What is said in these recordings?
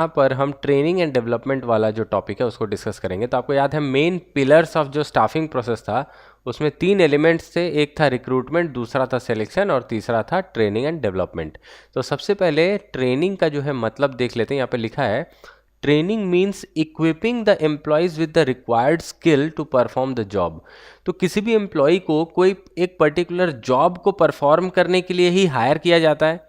यहाँ पर हम ट्रेनिंग एंड डेवलपमेंट वाला जो टॉपिक है उसको डिस्कस करेंगे। तो आपको याद है मेन पिलर्स ऑफ जो स्टाफिंग प्रोसेस था उसमें 3 एलिमेंट्स थे, एक था रिक्रूटमेंट, दूसरा था सिलेक्शन और तीसरा था ट्रेनिंग एंड डेवलपमेंट। तो सबसे पहले ट्रेनिंग का जो है मतलब देख लेते हैं। यहाँ पे लिखा है training means equipping the employees with the required skill to perform the job. तो किसी भी एम्प्लॉय को कोई एक पर्टिकुलर जॉब को परफॉर्म करने के लिए ही हायर किया जाता है।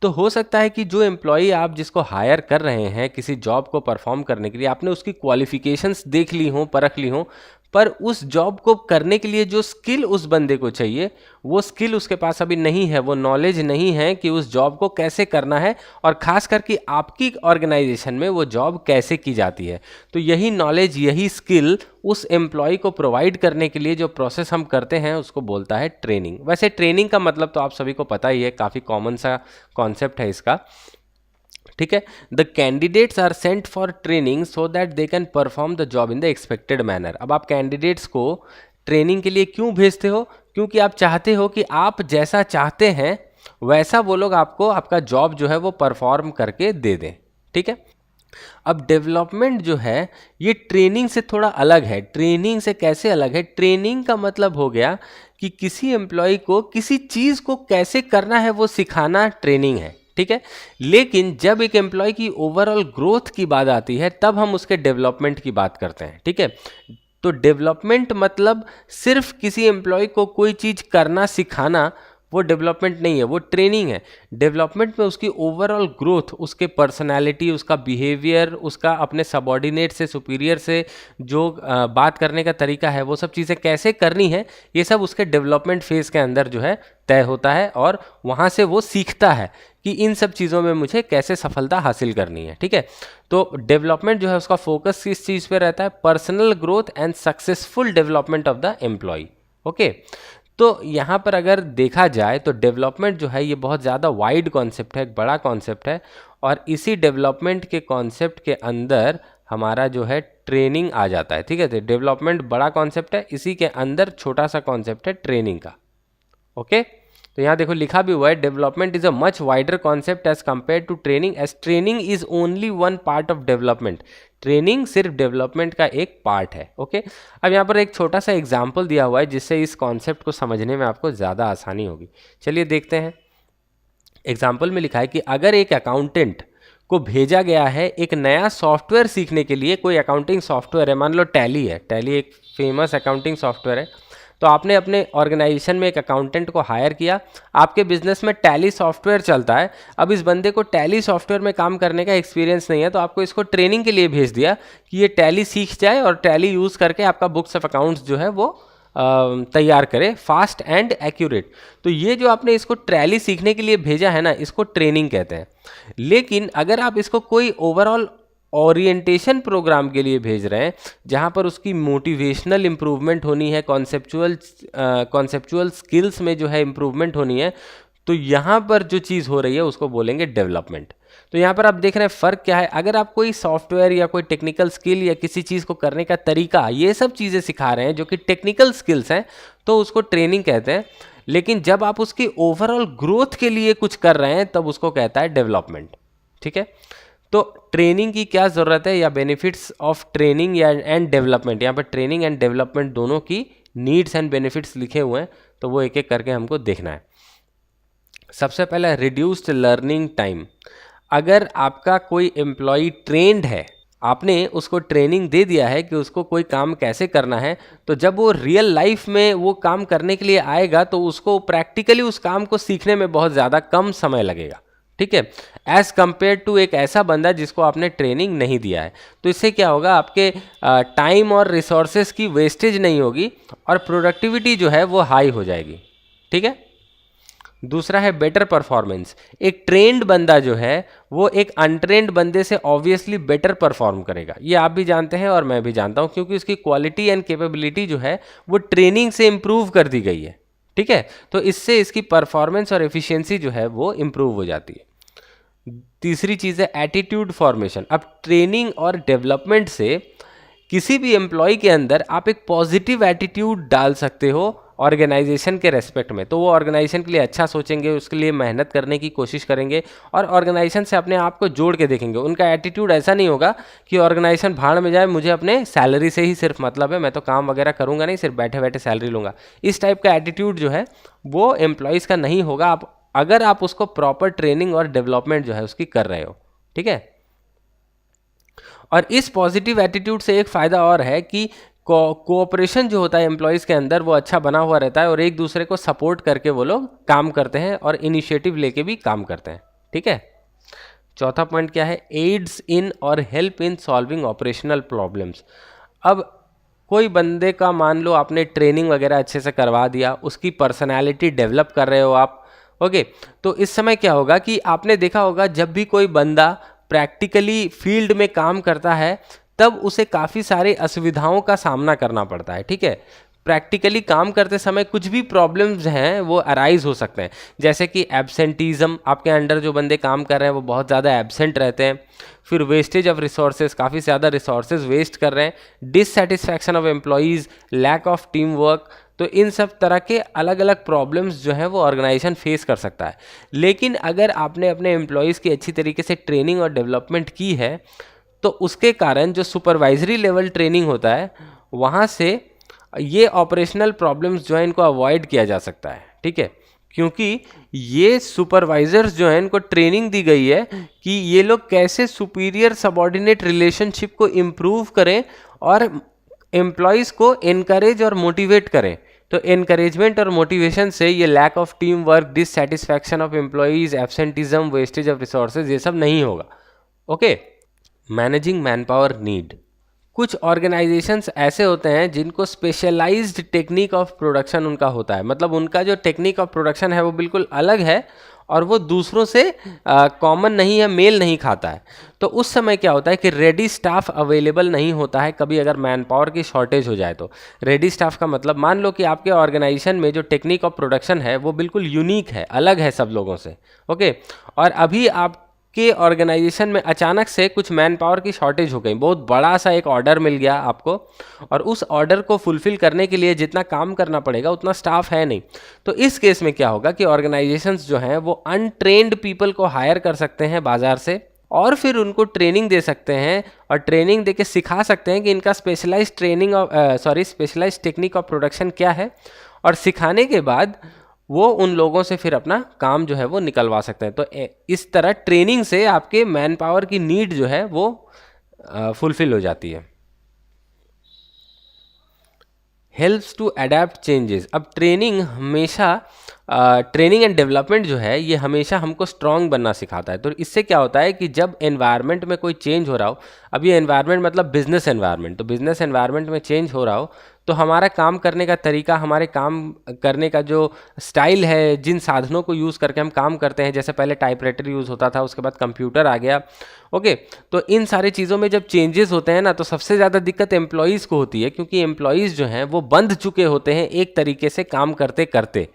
तो हो सकता है कि जो एम्प्लॉई आप जिसको हायर कर रहे हैं किसी जॉब को परफॉर्म करने के लिए, आपने उसकी क्वालिफिकेशंस देख ली हों, परख ली हों, पर उस जॉब को करने के लिए जो स्किल उस बंदे को चाहिए वो स्किल उसके पास अभी नहीं है, वो नॉलेज नहीं है कि उस जॉब को कैसे करना है और ख़ास करके आपकी ऑर्गेनाइजेशन में वो जॉब कैसे की जाती है। तो यही नॉलेज, यही स्किल उस एम्प्लॉय को प्रोवाइड करने के लिए जो प्रोसेस हम करते हैं उसको बोलता है ट्रेनिंग। वैसे ट्रेनिंग का मतलब तो आप सभी को पता ही है, काफ़ी कॉमन सा कॉन्सेप्ट है इसका, ठीक है। The candidates are sent for training so that they can perform the job in the expected manner. अब आप कैंडिडेट्स को ट्रेनिंग के लिए क्यों भेजते हो? क्योंकि आप चाहते हो कि आप जैसा चाहते हैं वैसा वो लोग आपको आपका जॉब जो है वो परफॉर्म करके दे दें, ठीक है। अब डेवलपमेंट जो है ये ट्रेनिंग से थोड़ा अलग है। ट्रेनिंग से कैसे अलग है? ट्रेनिंग का मतलब हो गया कि किसी एम्प्लॉय को किसी चीज़ को कैसे करना है वो सिखाना ट्रेनिंग है, ठीक है। लेकिन जब एक एम्प्लॉय की ओवरऑल ग्रोथ की बात आती है तब हम उसके डेवलपमेंट की बात करते हैं, ठीक है। तो डेवलपमेंट मतलब सिर्फ किसी एम्प्लॉय को कोई चीज़ करना सिखाना, वो डेवलपमेंट नहीं है, वो ट्रेनिंग है। डेवलपमेंट में उसकी ओवरऑल ग्रोथ, उसके पर्सनालिटी, उसका बिहेवियर, उसका अपने सबॉर्डिनेट से, सुपीरियर से जो बात करने का तरीका है, वो सब चीज़ें कैसे करनी है, ये सब उसके डेवलपमेंट फेज़ के अंदर जो है तय होता है और वहाँ से वो सीखता है कि इन सब चीज़ों में मुझे कैसे सफलता हासिल करनी है, ठीक है। तो डेवलपमेंट जो है उसका फोकस किस चीज़ पे रहता है? Personal growth and successful development of the employee, okay. तो यहाँ पर अगर देखा जाए तो डेवलपमेंट जो है ये बहुत ज़्यादा वाइड कॉन्सेप्ट है, एक बड़ा कॉन्सेप्ट है और इसी डेवलपमेंट के कॉन्सेप्ट के अंदर हमारा जो है ट्रेनिंग आ जाता है, ठीक है। तो डेवलपमेंट बड़ा कॉन्सेप्ट है, इसी के अंदर छोटा सा कॉन्सेप्ट है ट्रेनिंग का, ओके। तो यहाँ देखो लिखा भी हुआ है development is a much wider concept as compare to training, as training is only one part of development. Training सिर्फ डेवलपमेंट का एक पार्ट है, ओके। अब यहाँ पर एक छोटा सा एग्जाम्पल दिया हुआ है जिससे इस कॉन्सेप्ट को समझने में आपको ज़्यादा आसानी होगी। चलिए देखते हैं। एग्जाम्पल में लिखा है कि अगर एक अकाउंटेंट को भेजा गया है एक नया सॉफ्टवेयर सीखने के लिए, कोई अकाउंटिंग सॉफ्टवेयर है, मान लो टैली है, टैली एक फेमस अकाउंटिंग सॉफ्टवेयर है, तो आपने अपने ऑर्गेनाइजेशन में एक अकाउंटेंट को हायर किया, आपके बिजनेस में टैली सॉफ्टवेयर चलता है। अब इस बंदे को टैली सॉफ्टवेयर में काम करने का एक्सपीरियंस नहीं है, तो आपको इसको ट्रेनिंग के लिए भेज दिया कि ये टैली सीख जाए और टैली यूज़ करके आपका बुक्स ऑफ अकाउंट्स जो है वो तैयार करे फास्ट एंड एक्यूरेट। तो ये जो आपने इसको टैली सीखने के लिए भेजा है ना, इसको ट्रेनिंग कहते हैं। लेकिन अगर आप इसको कोई ओवरऑल ओरिएंटेशन प्रोग्राम के लिए भेज रहे हैं जहां पर उसकी मोटिवेशनल इंप्रूवमेंट होनी है, कॉन्सेप्चुअल स्किल्स में जो है इंप्रूवमेंट होनी है, तो यहाँ पर जो चीज़ हो रही है उसको बोलेंगे डेवलपमेंट। तो यहाँ पर आप देख रहे हैं फ़र्क क्या है। अगर आप कोई सॉफ्टवेयर या कोई टेक्निकल स्किल या किसी चीज़ को करने का तरीका, ये सब चीज़ें सिखा रहे हैं जो कि टेक्निकल स्किल्स हैं, तो उसको ट्रेनिंग कहते हैं। लेकिन जब आप उसकी ओवरऑल ग्रोथ के लिए कुछ कर रहे हैं तब उसको कहता है डेवलपमेंट, ठीक है। तो ट्रेनिंग की क्या ज़रूरत है या बेनिफिट्स ऑफ ट्रेनिंग या एंड डेवलपमेंट, यहाँ पर ट्रेनिंग एंड डेवलपमेंट दोनों की नीड्स एंड बेनिफिट्स लिखे हुए हैं, तो वो एक एक करके हमको देखना है। सबसे पहला रिड्यूस्ड लर्निंग टाइम। अगर आपका कोई एम्प्लॉय ट्रेंड है, आपने उसको ट्रेनिंग दे दिया है कि उसको कोई काम कैसे करना है, तो जब वो रियल लाइफ में वो काम करने के लिए आएगा तो उसको प्रैक्टिकली उस काम को सीखने में बहुत ज़्यादा कम समय लगेगा, ठीक है, एज़ कंपेयर टू एक ऐसा बंदा जिसको आपने ट्रेनिंग नहीं दिया है। तो इससे क्या होगा, आपके टाइम और रिसोर्सेज की वेस्टेज नहीं होगी और प्रोडक्टिविटी जो है वो हाई हो जाएगी, ठीक है। दूसरा है बेटर परफॉर्मेंस। एक ट्रेंड बंदा जो है वो एक अनट्रेंड बंदे से ऑब्वियसली बेटर परफॉर्म करेगा, ये आप भी जानते हैं और मैं भी जानता हूँ, क्योंकि उसकी क्वालिटी एंड कैपेबिलिटी जो है वो ट्रेनिंग से इम्प्रूव कर दी गई है, ठीक है। तो इससे इसकी परफॉर्मेंस और एफिशिएंसी जो है वो इम्प्रूव हो जाती है। तीसरी चीज़ है एटीट्यूड फॉर्मेशन। अब ट्रेनिंग और डेवलपमेंट से किसी भी एम्प्लॉय के अंदर आप एक पॉजिटिव एटीट्यूड डाल सकते हो ऑर्गेनाइजेशन के रेस्पेक्ट में, तो वो ऑर्गेनाइजेशन के लिए अच्छा सोचेंगे, उसके लिए मेहनत करने की कोशिश करेंगे और ऑर्गेनाइजेशन से अपने आप को जोड़ के देखेंगे। उनका एटीट्यूड ऐसा नहीं होगा कि ऑर्गेनाइजेशन भाड़ में जाए, मुझे अपने सैलरी से ही सिर्फ मतलब है, मैं तो काम वगैरह करूंगा नहीं, सिर्फ बैठे बैठे सैलरी लूंगा। इस टाइप का एटीट्यूड जो है वो एम्प्लॉयज़ का नहीं होगा, आप अगर आप उसको प्रॉपर ट्रेनिंग और डेवलपमेंट जो है उसकी कर रहे हो। ठीक है। और इस पॉजिटिव एटीट्यूड से एक फ़ायदा और है कि कोऑपरेशन जो होता है एम्प्लॉयज़ के अंदर वो अच्छा बना हुआ रहता है और एक दूसरे को सपोर्ट करके वो लोग काम करते हैं और इनिशिएटिव लेके भी काम करते हैं। ठीक है। चौथा पॉइंट क्या है, एड्स इन और help in solving operational problems. अब कोई बंदे का मान लो आपने ट्रेनिंग वगैरह अच्छे से करवा दिया, उसकी पर्सनैलिटी डेवलप कर रहे हो आप, ओके, तो इस समय क्या होगा कि आपने देखा होगा जब भी कोई बंदा प्रैक्टिकली फील्ड में काम करता है तब उसे काफ़ी सारी असुविधाओं का सामना करना पड़ता है। ठीक है। प्रैक्टिकली काम करते समय कुछ भी प्रॉब्लम्स हैं वो अराइज हो सकते हैं, जैसे कि एब्सेंटीज़म, आपके अंडर जो बंदे काम कर रहे हैं वो बहुत ज़्यादा एब्सेंट रहते हैं, फिर वेस्टेज ऑफ रिसोर्सेज, काफ़ी ज़्यादा रिसोर्सेज वेस्ट कर रहे हैं, dissatisfaction of employees, lack of team work. तो इन सब तरह के अलग अलग प्रॉब्लम्स जो है वो ऑर्गेनाइजेशन फेस कर सकता है। लेकिन अगर आपने अपने एम्प्लॉयज़ की अच्छी तरीके से ट्रेनिंग और डेवलपमेंट की है तो उसके कारण जो सुपरवाइजरी लेवल ट्रेनिंग होता है वहाँ से ये ऑपरेशनल प्रॉब्लम्स जो है इनको अवॉइड किया जा सकता है। ठीक है। क्योंकि ये सुपरवाइजर्स जो हैं इनको ट्रेनिंग दी गई है कि ये लोग कैसे सुपीरियर सबॉर्डिनेट रिलेशनशिप को इम्प्रूव करें और एम्प्लॉयज़ को इनकरेज और मोटिवेट करें। तो इनकरेजमेंट और मोटिवेशन से ये lack of team work, dissatisfaction of employees, absenteeism, wastage of resources, ये सब नहीं होगा। Okay. Managing man power need. कुछ ऑर्गेनाइजेशंस ऐसे होते हैं जिनको स्पेशलाइज्ड टेक्निक ऑफ प्रोडक्शन उनका होता है, मतलब उनका जो टेक्निक ऑफ प्रोडक्शन है वो बिल्कुल अलग है और वो दूसरों से कॉमन नहीं है, मेल नहीं खाता है। तो उस समय क्या होता है कि रेडी स्टाफ अवेलेबल नहीं होता है। कभी अगर मैन पावर की शॉर्टेज हो जाए तो रेडी स्टाफ का मतलब, मान लो कि आपके ऑर्गेनाइजेशन में जो टेक्निक ऑफ प्रोडक्शन है वो बिल्कुल यूनिक है, अलग है सब लोगों से, ओके, और अभी आप के ऑर्गेनाइजेशन में अचानक से कुछ मैन पावर की शॉर्टेज हो गई, बहुत बड़ा सा एक ऑर्डर मिल गया आपको और उस ऑर्डर को फुलफिल करने के लिए जितना काम करना पड़ेगा उतना स्टाफ है नहीं। तो इस केस में क्या होगा कि ऑर्गेनाइजेशंस जो हैं वो अनट्रेन्ड पीपल को हायर कर सकते हैं बाजार से और फिर उनको ट्रेनिंग दे सकते हैं और ट्रेनिंग देके सिखा सकते हैं कि इनका specialise specialise technique of production क्या है, और सिखाने के बाद वो उन लोगों से फिर अपना काम जो है वो निकलवा सकते हैं। तो इस तरह ट्रेनिंग से आपके मैन पावर की नीड जो है वो फुलफिल हो जाती है। Helps to adapt changes. अब ट्रेनिंग एंड डेवलपमेंट जो है ये हमेशा हमको स्ट्रांग बनना सिखाता है। तो इससे क्या होता है कि जब एनवायरनमेंट में कोई चेंज हो रहा हो, अब ये एनवायरनमेंट मतलब बिजनेस एनवायरनमेंट, तो बिजनेस एनवायरनमेंट में चेंज हो रहा हो तो हमारा काम करने का तरीका, हमारे काम करने का जो स्टाइल है, जिन साधनों को यूज़ करके हम काम करते हैं, जैसे पहले टाइपराइटर यूज़ होता था, उसके बाद कंप्यूटर आ गया, ओके, तो इन सारी चीज़ों में जब चेंजेस होते हैं ना तो सबसे ज़्यादा दिक्कत एम्प्लॉयज़ को होती है, क्योंकि एम्प्लॉयज़ जो हैं वो बंध चुके होते हैं एक तरीके से काम करते करते,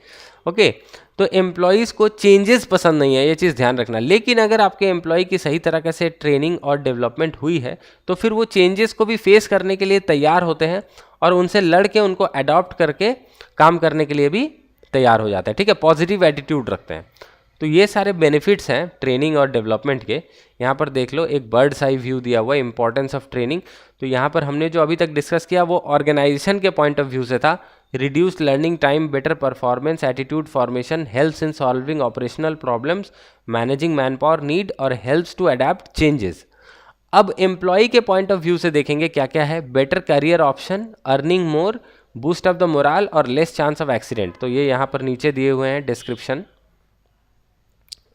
ओके, तो एम्प्लॉयज़ को चेंजेस पसंद नहीं है, ये चीज़ ध्यान रखना। लेकिन अगर आपके एम्प्लॉय की सही तरह से ट्रेनिंग और डेवलपमेंट हुई है तो फिर वो चेंजेस को भी फेस करने के लिए तैयार होते हैं और उनसे लड़ के उनको अडॉप्ट करके काम करने के लिए भी तैयार हो जाता है। ठीक है, पॉजिटिव एटीट्यूड रखते हैं। तो ये सारे बेनिफिट्स हैं ट्रेनिंग और डेवलपमेंट के। यहाँ पर देख लो एक बर्ड्स आई व्यू दिया हुआ है, इंपॉर्टेंस ऑफ ट्रेनिंग। तो यहाँ पर हमने जो अभी तक डिस्कस किया वो ऑर्गेनाइजेशन के पॉइंट ऑफ व्यू से था। Reduce learning time, better performance, attitude formation, helps in solving operational problems, managing man power need और हेल्प्स टू अडेप्ट चेंजेस। अब एम्प्लॉय के पॉइंट ऑफ व्यू से देखेंगे क्या क्या है। Better career option, earning more, boost of the moral और less chance of accident. तो ये यहाँ पर नीचे दिए हुए हैं डिस्क्रिप्शन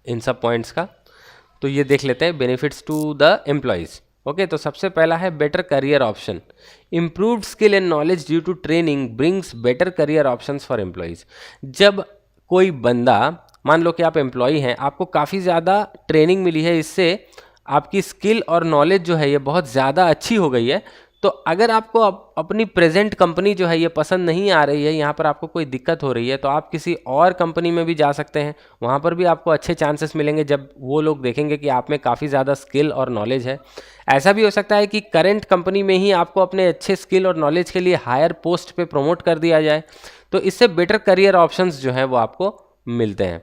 इन सब पॉइंट्स का, तो ये देख लेते हैं benefits to the employees. Okay, तो सबसे पहला है better career option. Improved skill and knowledge due to training brings better career options for employees. जब कोई बंदा, मान लो कि आप एम्प्लॉय हैं, आपको काफ़ी ज़्यादा ट्रेनिंग मिली है, इससे आपकी स्किल और नॉलेज जो है ये बहुत ज़्यादा अच्छी हो गई है, तो अगर आपको अपनी प्रेजेंट कंपनी जो है ये पसंद नहीं आ रही है, यहाँ पर आपको कोई दिक्कत हो रही है, तो आप किसी और कंपनी में भी जा सकते हैं। वहाँ पर भी आपको अच्छे चांसेस मिलेंगे जब वो लोग देखेंगे कि आप में काफ़ी ज़्यादा स्किल और नॉलेज है। ऐसा भी हो सकता है कि करंट कंपनी में ही आपको अपने अच्छे स्किल और नॉलेज के लिए हायर पोस्ट पे प्रमोट कर दिया जाए, तो इससे बेटर करियर ऑप्शंस जो हैं वो आपको मिलते हैं।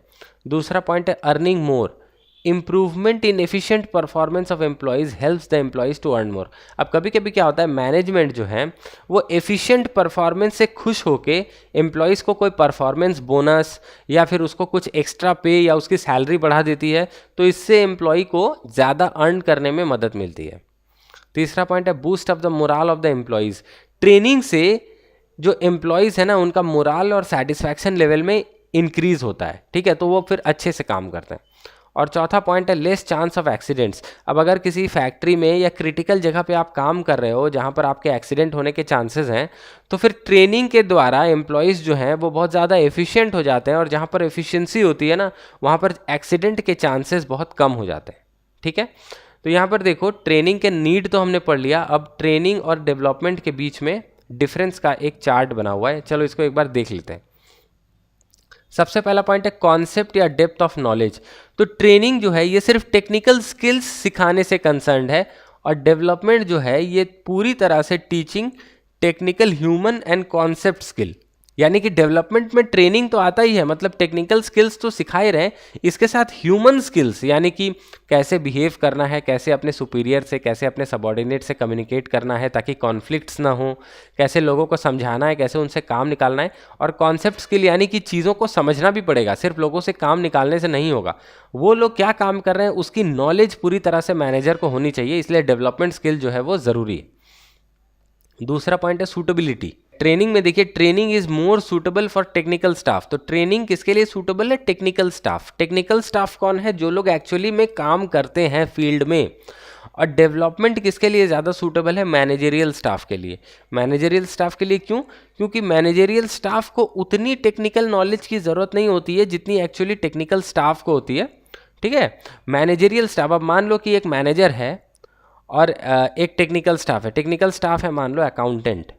दूसरा पॉइंट है earning more. Improvement in efficient performance of employees helps the employees to earn more. अब कभी कभी क्या होता है, मैनेजमेंट जो है वो एफिशिएंट परफॉर्मेंस से खुश होके एम्प्लॉयज़ को कोई परफॉर्मेंस बोनस या फिर उसको कुछ एक्स्ट्रा पे या उसकी सैलरी बढ़ा देती है, तो इससे एम्प्लॉय को ज़्यादा अर्न करने में मदद मिलती है। तीसरा पॉइंट है boost of the morale of the employees. Training से जो एम्प्लॉयज़ है ना, उनका मोराल और सेटिस्फैक्शन लेवल में इंक्रीज होता है, ठीक है, तो वो फिर अच्छे से काम करते हैं। और चौथा पॉइंट है लेस चांस ऑफ एक्सीडेंट्स। अब अगर किसी फैक्ट्री में या क्रिटिकल जगह पे आप काम कर रहे हो जहाँ पर आपके एक्सीडेंट होने के चांसेस हैं, तो फिर ट्रेनिंग के द्वारा एम्प्लॉयज़ जो हैं वो बहुत ज़्यादा एफिशिएंट हो जाते हैं, और जहाँ पर एफिशिएंसी होती है ना, वहाँ पर एक्सीडेंट के चांसेस बहुत कम हो जाते हैं, ठीक है। तो यहाँ पर देखो, ट्रेनिंग के नीड तो हमने पढ़ लिया, अब ट्रेनिंग और डेवलपमेंट के बीच में डिफरेंस का एक चार्ट बना हुआ है, चलो इसको एक बार देख लेते हैं। सबसे पहला पॉइंट है कॉन्सेप्ट या डेप्थ ऑफ नॉलेज। तो ट्रेनिंग जो है ये सिर्फ टेक्निकल स्किल्स सिखाने से कंसर्न्ड है, और डेवलपमेंट जो है ये पूरी तरह से teaching technical human and concept skill. यानी कि डेवलपमेंट में ट्रेनिंग तो आता ही है, मतलब टेक्निकल स्किल्स तो सिखाए रहे, इसके साथ ह्यूमन स्किल्स यानी कि कैसे बिहेव करना है, कैसे अपने सुपीरियर से, कैसे अपने सबॉर्डिनेट से कम्युनिकेट करना है ताकि कॉन्फ्लिक्ट्स ना हो, कैसे लोगों को समझाना है, कैसे उनसे काम निकालना है। और कॉन्सेप्ट स्किल यानी कि चीज़ों को समझना भी पड़ेगा, सिर्फ लोगों से काम निकालने से नहीं होगा, वो लोग क्या काम कर रहे हैं उसकी नॉलेज पूरी तरह से मैनेजर को होनी चाहिए, इसलिए डेवलपमेंट स्किल जो है वो ज़रूरी है। दूसरा पॉइंट है सूटेबिलिटी। ट्रेनिंग में देखिए, training is more suitable for technical staff. तो ट्रेनिंग किसके लिए सूटेबल है? Technical staff. टेक्निकल स्टाफ कौन है? जो लोग एक्चुअली में काम करते हैं फील्ड में। और डेवलपमेंट किसके लिए ज़्यादा सूटेबल है? मैनेजरियल स्टाफ के लिए। मैनेजरियल स्टाफ के लिए क्यों? क्योंकि मैनेजरियल स्टाफ को उतनी टेक्निकल नॉलेज की ज़रूरत नहीं होती है जितनी एक्चुअली टेक्निकल स्टाफ को होती है, ठीक है। मैनेजरियल स्टाफ, अब मान लो कि एक मैनेजर है और एक टेक्निकल स्टाफ है। टेक्निकल स्टाफ है मान लो अकाउंटेंट,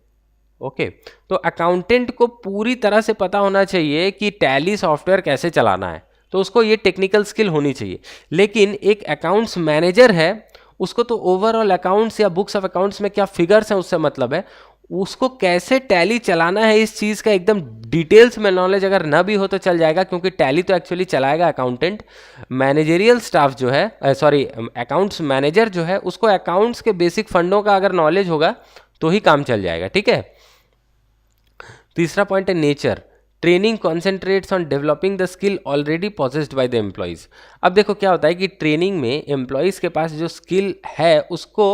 ओके। तो अकाउंटेंट को पूरी तरह से पता होना चाहिए कि टैली सॉफ्टवेयर कैसे चलाना है, तो उसको ये टेक्निकल स्किल होनी चाहिए। लेकिन एक अकाउंट्स मैनेजर है, उसको तो ओवरऑल अकाउंट्स या बुक्स ऑफ अकाउंट्स में क्या फिगर्स हैं उससे मतलब है, उसको कैसे टैली चलाना है इस चीज़ का एकदम डिटेल्स में नॉलेज अगर ना भी हो तो चल जाएगा, क्योंकि टैली तो एक्चुअली चलाएगा अकाउंटेंट। मैनेजरियल स्टाफ जो है, अकाउंट्स मैनेजर जो है, उसको अकाउंट्स के बेसिक फंडों का अगर नॉलेज होगा तो ही काम चल जाएगा, ठीक है। तीसरा पॉइंट है nature. Training concentrates on developing the skill already possessed by the employees. अब देखो क्या होता है कि ट्रेनिंग में एम्प्लॉयज़ के पास जो स्किल है उसको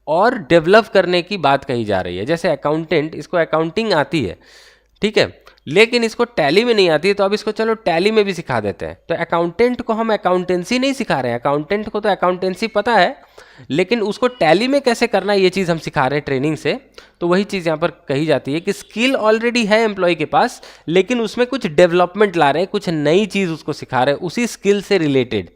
और डेवलप करने की बात कही जा रही है। जैसे अकाउंटेंट, इसको अकाउंटिंग आती है, ठीक है, लेकिन इसको टैली में नहीं आती है, तो अब इसको चलो टैली में भी सिखा देते हैं। तो अकाउंटेंट को हम अकाउंटेंसी नहीं सिखा रहे हैं, अकाउंटेंट को तो अकाउंटेंसी पता है, लेकिन उसको टैली में कैसे करना है ये चीज़ हम सिखा रहे हैं ट्रेनिंग से। तो वही चीज़ यहाँ पर कही जाती है कि स्किल ऑलरेडी है एम्प्लॉय के पास, लेकिन उसमें कुछ डेवलपमेंट ला रहे हैं, कुछ नई चीज़ उसको सिखा रहे हैं उसी स्किल से रिलेटेड,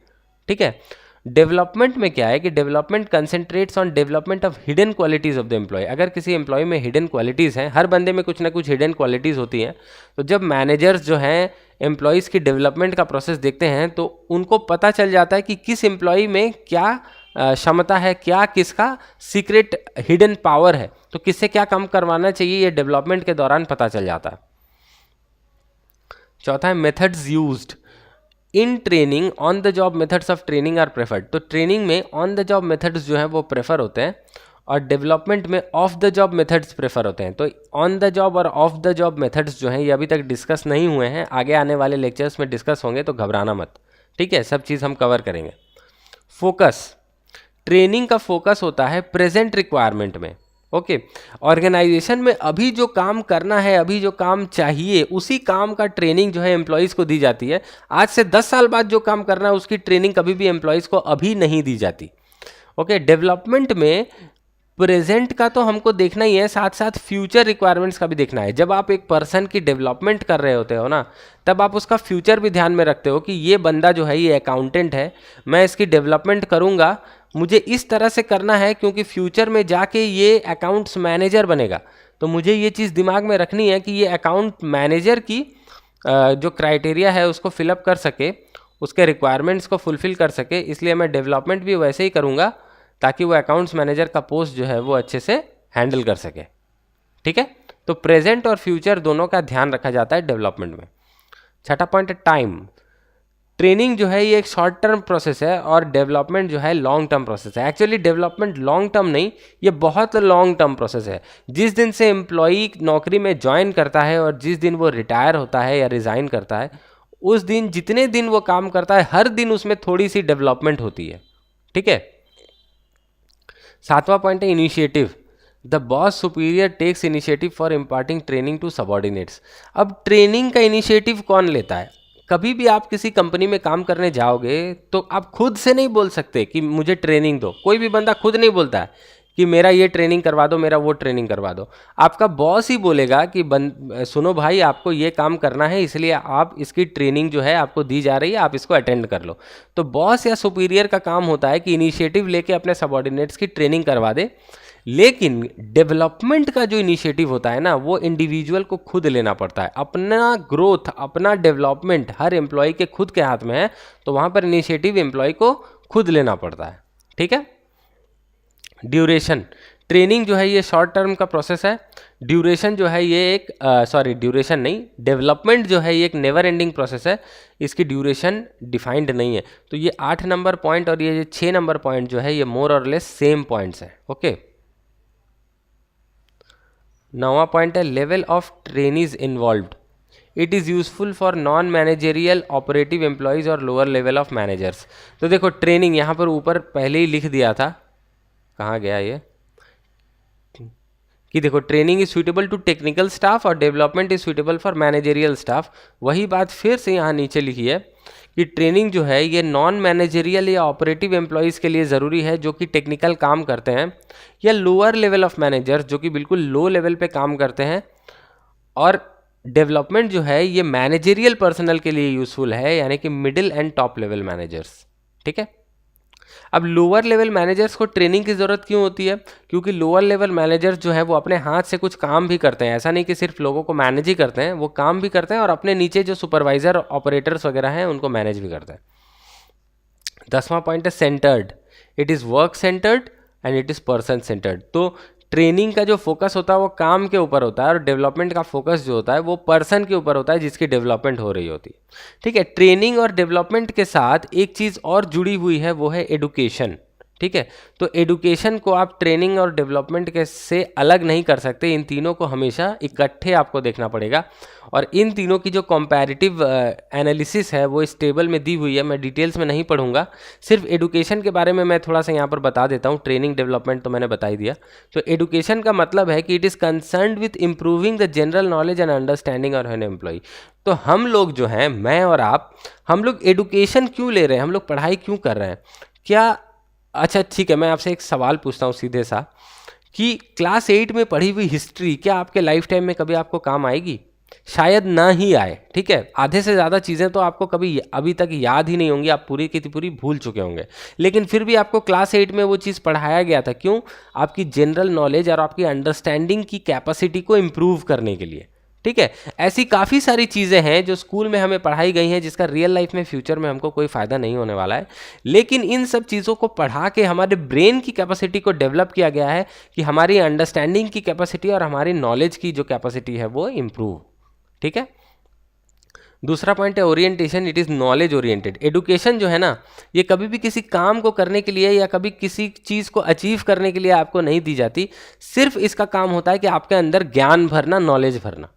ठीक है। डेवलपमेंट में क्या है कि development concentrates on development of hidden qualities of the employee. अगर किसी एम्प्लॉय में हिडन क्वालिटीज़ हैं, हर बंदे में कुछ ना कुछ हिडन क्वालिटीज़ होती हैं, तो जब मैनेजर्स जो हैं एम्प्लॉयज़ की डेवलपमेंट का प्रोसेस देखते हैं तो उनको पता चल जाता है कि किस एम्प्लॉय में क्या क्षमता है, क्या किसका सीक्रेट हिडन पावर है, तो किससे क्या काम करवाना चाहिए, ये डेवलपमेंट के दौरान पता चल जाता है। चौथा है methods used in training. On the job methods of training are preferred. तो ट्रेनिंग में ऑन द जॉब मेथड्स जो है वो प्रेफर होते हैं, और डेवलपमेंट में off the job methods prefer होते हैं। तो ऑन द जॉब और ऑफ द जॉब मेथड्स जो हैं ये अभी तक डिस्कस नहीं हुए हैं, आगे आने वाले लेक्चर्स में डिस्कस होंगे, तो घबराना मत, ठीक है, सब चीज़ हम कवर करेंगे। फोकस। ट्रेनिंग का फोकस होता है प्रेजेंट रिक्वायरमेंट में, ओके। ऑर्गेनाइजेशन में अभी जो काम करना है, अभी जो काम चाहिए, उसी काम का ट्रेनिंग जो है एम्प्लॉयज़ को दी जाती है। आज से 10 साल बाद जो काम करना है उसकी ट्रेनिंग कभी भी एम्प्लॉयज़ को अभी नहीं दी जाती, ओके। डेवलपमेंट में प्रेजेंट का तो हमको देखना ही है, साथ साथ फ्यूचर रिक्वायरमेंट्स का भी देखना है। जब आप एक पर्सन की डेवलपमेंट कर रहे होते हो ना, तब आप उसका फ्यूचर भी ध्यान में रखते हो कि ये बंदा जो है ये अकाउंटेंट है, मैं इसकी डेवलपमेंट करूँगा, मुझे इस तरह से करना है क्योंकि फ्यूचर में जाके ये अकाउंट्स मैनेजर बनेगा। तो मुझे ये चीज़ दिमाग में रखनी है कि ये अकाउंट मैनेजर की जो क्राइटेरिया है उसको फिलअप कर सके, उसके रिक्वायरमेंट्स को फुलफिल कर सके, इसलिए मैं डेवलपमेंट भी वैसे ही करूँगा ताकि वो अकाउंट्स मैनेजर का पोस्ट जो है वो अच्छे से हैंडल कर सके। ठीक है, तो प्रेजेंट और फ्यूचर दोनों का ध्यान रखा जाता है डेवलपमेंट में। छठा पॉइंट है टाइम। ट्रेनिंग जो है ये एक शॉर्ट टर्म प्रोसेस है और डेवलपमेंट जो है लॉन्ग टर्म प्रोसेस है। एक्चुअली डेवलपमेंट लॉन्ग टर्म नहीं, ये बहुत लॉन्ग टर्म प्रोसेस है। जिस दिन से एम्प्लॉई नौकरी में ज्वाइन करता है और जिस दिन वो रिटायर होता है या रिज़ाइन करता है, उस दिन जितने दिन वो काम करता है हर दिन उसमें थोड़ी सी डेवलपमेंट होती है। ठीक है। सातवां पॉइंट है initiative. The boss superior takes initiative for imparting training to subordinates. अब ट्रेनिंग का इनिशिएटिव कौन लेता है? कभी भी आप किसी कंपनी में काम करने जाओगे तो आप खुद से नहीं बोल सकते कि मुझे ट्रेनिंग दो। कोई भी बंदा खुद नहीं बोलता है कि मेरा ये ट्रेनिंग करवा दो, मेरा वो ट्रेनिंग करवा दो। आपका बॉस ही बोलेगा कि सुनो भाई, आपको ये काम करना है, इसलिए आप इसकी ट्रेनिंग जो है आपको दी जा रही है, आप इसको अटेंड कर लो। तो बॉस या सुपीरियर का काम होता है कि इनिशिएटिव लेके अपने सबॉर्डिनेट्स की ट्रेनिंग करवा दे। लेकिन डेवलपमेंट का जो इनिशिएटिव होता है ना, वो इंडिविजुअल को खुद लेना पड़ता है। अपना ग्रोथ, अपना डेवलपमेंट हर एम्प्लॉय के खुद के हाथ में है, तो वहाँ पर इनिशिएटिव एम्प्लॉय को खुद लेना पड़ता है। ठीक है। ड्यूरेशन। ट्रेनिंग जो है ये शॉर्ट टर्म का प्रोसेस है। ड्यूरेशन जो है ये एक ड्यूरेशन नहीं, डेवलपमेंट जो है ये एक नेवर एंडिंग प्रोसेस है। इसकी ड्यूरेशन डिफाइंड नहीं है। तो ये 8 नंबर पॉइंट और ये 6 नंबर पॉइंट जो है ये मोर और लेस सेम पॉइंट्स हैं। ओके। 9वां पॉइंट है level of trainees involved. It is useful for non managerial operative employees और लोअर लेवल ऑफ मैनेजर्स। तो देखो ट्रेनिंग यहाँ पर ऊपर पहले ही लिख दिया था, कहाँ गया ये, कि देखो training is suitable to technical staff और development is suitable for managerial staff. वही बात फिर से यहाँ नीचे लिखी है कि ट्रेनिंग जो है ये नॉन मैनेजेरियल या ऑपरेटिव एम्प्लॉयज़ के लिए ज़रूरी है जो कि टेक्निकल काम करते हैं, या लोअर लेवल ऑफ मैनेजर्स जो कि बिल्कुल लो लेवल पे काम करते हैं। और डेवलपमेंट जो है ये मैनेजेरियल पर्सनल के लिए यूज़फुल है, यानी कि middle and top level managers. ठीक है। अब लोअर लेवल मैनेजर्स को ट्रेनिंग की ज़रूरत क्यों होती है? क्योंकि लोअर लेवल मैनेजर्स जो है वो अपने हाथ से कुछ काम भी करते हैं। ऐसा नहीं कि सिर्फ लोगों को मैनेज ही करते हैं, वो काम भी करते हैं और अपने नीचे जो सुपरवाइजर ऑपरेटर्स वगैरह हैं उनको मैनेज भी करते हैं। 10वां पॉइंट है centred. It is work centred and it is person centred. तो ट्रेनिंग का जो फोकस होता है वो काम के ऊपर होता है और डेवलपमेंट का फोकस जो होता है वो पर्सन के ऊपर होता है जिसकी डेवलपमेंट हो रही होती है। ठीक है। ट्रेनिंग और डेवलपमेंट के साथ एक चीज़ और जुड़ी हुई है, वो है एडुकेशन। ठीक है। तो एडुकेशन को आप ट्रेनिंग और डेवलपमेंट के से अलग नहीं कर सकते, इन तीनों को हमेशा इकट्ठे आपको देखना पड़ेगा। और इन तीनों की जो कंपैरेटिव एनालिसिस है वो इस टेबल में दी हुई है, मैं डिटेल्स में नहीं पढ़ूंगा, सिर्फ एडुकेशन के बारे में मैं थोड़ा सा यहाँ पर बता देता हूँ। ट्रेनिंग डेवलपमेंट तो मैंने बता ही दिया। तो एडुकेशन का मतलब है कि it is concerned with improving the general knowledge and understanding of an employee. तो हम लोग जो हैं, मैं और आप, हम लोग एडुकेशन क्यों ले रहे हैं, हम लोग पढ़ाई क्यों कर रहे हैं? क्या, अच्छा ठीक है, मैं आपसे एक सवाल पूछता हूँ सीधे सा, कि क्लास 8 में पढ़ी हुई हिस्ट्री क्या आपके लाइफ टाइम में कभी आपको काम आएगी? शायद ना ही आए। ठीक है। आधे से ज़्यादा चीज़ें तो आपको कभी अभी तक याद ही नहीं होंगी, आप पूरी की पूरी भूल चुके होंगे। लेकिन फिर भी आपको क्लास 8 में वो चीज़ पढ़ाया गया था। क्यों? आपकी जनरल नॉलेज और आपकी अंडरस्टैंडिंग की कैपेसिटी को इम्प्रूव करने के लिए। ठीक है। ऐसी काफ़ी सारी चीज़ें हैं जो स्कूल में हमें पढ़ाई गई हैं जिसका रियल लाइफ में फ्यूचर में हमको कोई फ़ायदा नहीं होने वाला है, लेकिन इन सब चीज़ों को पढ़ा के हमारे ब्रेन की कैपेसिटी को डेवलप किया गया है कि हमारी अंडरस्टैंडिंग की कैपेसिटी और हमारी नॉलेज की जो कैपेसिटी है वो इम्प्रूव। ठीक है। दूसरा पॉइंट है orientation. It is knowledge oriented. Education जो है ना, ये कभी भी किसी काम को करने के लिए या कभी किसी चीज़ को अचीव करने के लिए आपको नहीं दी जाती। सिर्फ इसका काम होता है कि आपके अंदर ज्ञान भरना, नॉलेज भरना।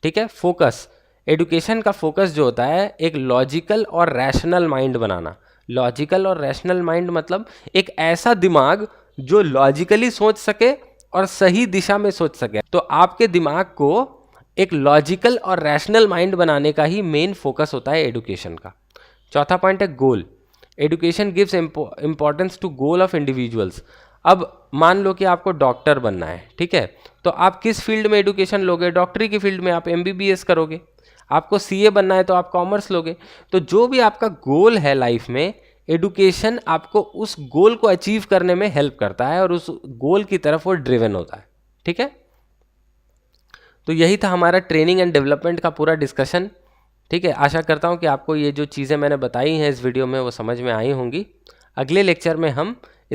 ठीक है। फोकस। एडुकेशन का फोकस जो होता है एक लॉजिकल और रैशनल माइंड बनाना। लॉजिकल और रैशनल माइंड मतलब एक ऐसा दिमाग जो लॉजिकली सोच सके और सही दिशा में सोच सके। तो आपके दिमाग को एक लॉजिकल और रैशनल माइंड बनाने का ही मेन फोकस होता है एडुकेशन का। चौथा पॉइंट है goal. Education gives importance to goal of individuals. अब मान लो कि आपको डॉक्टर बनना है, ठीक है, तो आप किस फील्ड में एडुकेशन लोगे? डॉक्टरी की फील्ड में आप MBBS करोगे। आपको CA बनना है तो आप कॉमर्स लोगे। तो जो भी आपका गोल है लाइफ में, एडुकेशन आपको उस गोल को अचीव करने में हेल्प करता है और उस गोल की तरफ वो ड्रिवन होता है। ठीक है, तो यही था हमारा ट्रेनिंग एंड डेवलपमेंट का पूरा डिस्कशन। ठीक है, आशा करता हूँ कि आपको ये जो चीज़ें मैंने बताई हैं इस वीडियो में वो समझ में आई होंगी। अगले लेक्चर में हम